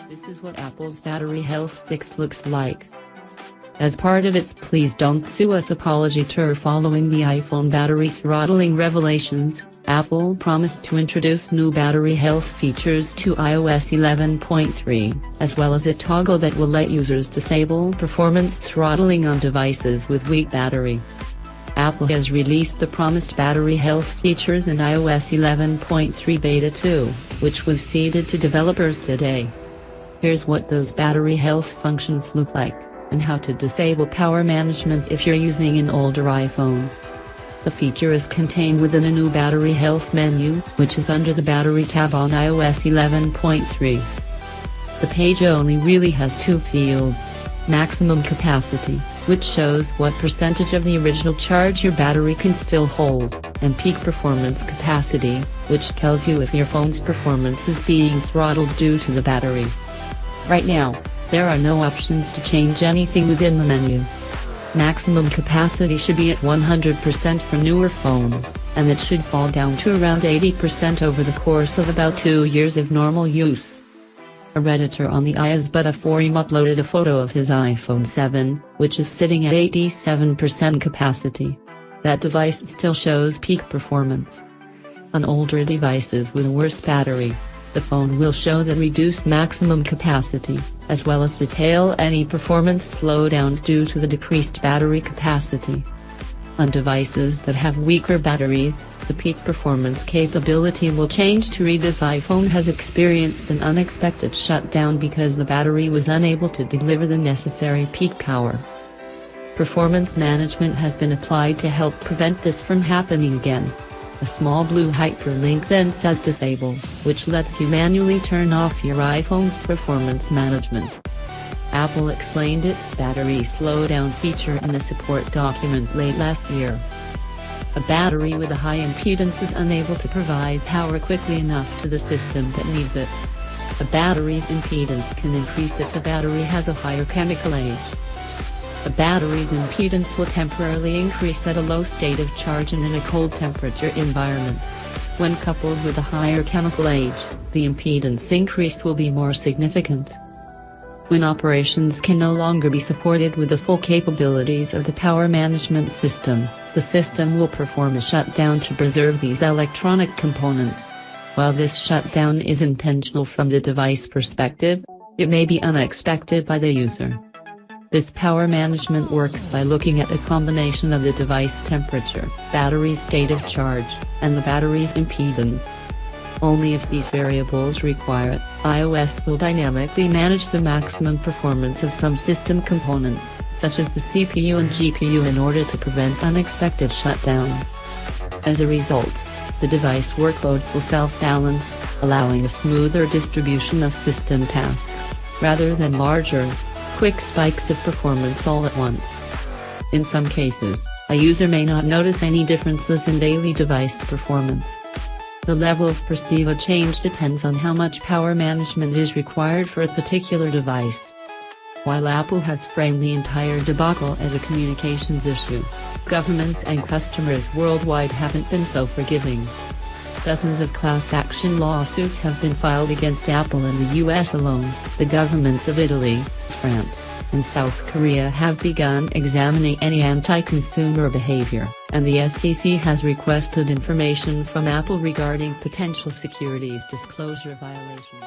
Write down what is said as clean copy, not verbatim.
This is what Apple's battery health fix looks like. As part of its Please Don't Sue Us apology tour following the iPhone battery throttling revelations, Apple promised to introduce new battery health features to iOS 11.3, as well as a toggle that will let users disable performance throttling on devices with weak battery. Apple has released the promised battery health features in iOS 11.3 Beta 2, which was seeded to developers today. Here's what those battery health functions look like, and how to disable power management if you're using an older iPhone. The feature is contained within a new battery health menu, which is under the Battery tab on iOS 11.3. The page only really has two fields: maximum capacity, which shows what percentage of the original charge your battery can still hold, and peak performance capacity, which tells you if your phone's performance is being throttled due to the battery. Right now, there are no options to change anything within the menu. Maximum capacity should be at 100% for newer phones, and it should fall down to around 80% over the course of about 2 years of normal use. A Redditor on the iAsbutta forum uploaded a photo of his iPhone 7, which is sitting at 87% capacity. That device still shows peak performance. On older devices with a worse battery, the phone will show the reduced maximum capacity, as well as detail any performance slowdowns due to the decreased battery capacity. On devices that have weaker batteries, the peak performance capability will change to read "This iPhone has experienced an unexpected shutdown because the battery was unable to deliver the necessary peak power." Performance management has been applied to help prevent this from happening again. A small blue hyperlink then says "Disable," which lets you manually turn off your iPhone's performance management. Apple explained its battery slowdown feature in a support document late last year. A battery with a high impedance is unable to provide power quickly enough to the system that needs it. A battery's impedance can increase if the battery has a higher chemical age. A battery's impedance will temporarily increase at a low state of charge and in a cold temperature environment. When coupled with a higher chemical age, the impedance increase will be more significant. When operations can no longer be supported with the full capabilities of the power management system, the system will perform a shutdown to preserve these electronic components. While this shutdown is intentional from the device perspective, it may be unexpected by the user. This power management works by looking at a combination of the device temperature, battery's state of charge, and the battery's impedance. Only if these variables require it, iOS will dynamically manage the maximum performance of some system components, such as the CPU and GPU, in order to prevent unexpected shutdowns. As a result, the device workloads will self-balance, allowing a smoother distribution of system tasks, rather than larger, quick spikes of performance all at once. In some cases, a user may not notice any differences in daily device performance. The level of perceived change depends on how much power management is required for a particular device. While Apple has framed the entire debacle as a communications issue, governments and customers worldwide haven't been so forgiving. Dozens of class action lawsuits have been filed against Apple in the US alone. The governments of Italy, France, and South Korea have begun examining any anti-consumer behavior, and the SEC has requested information from Apple regarding potential securities disclosure violations.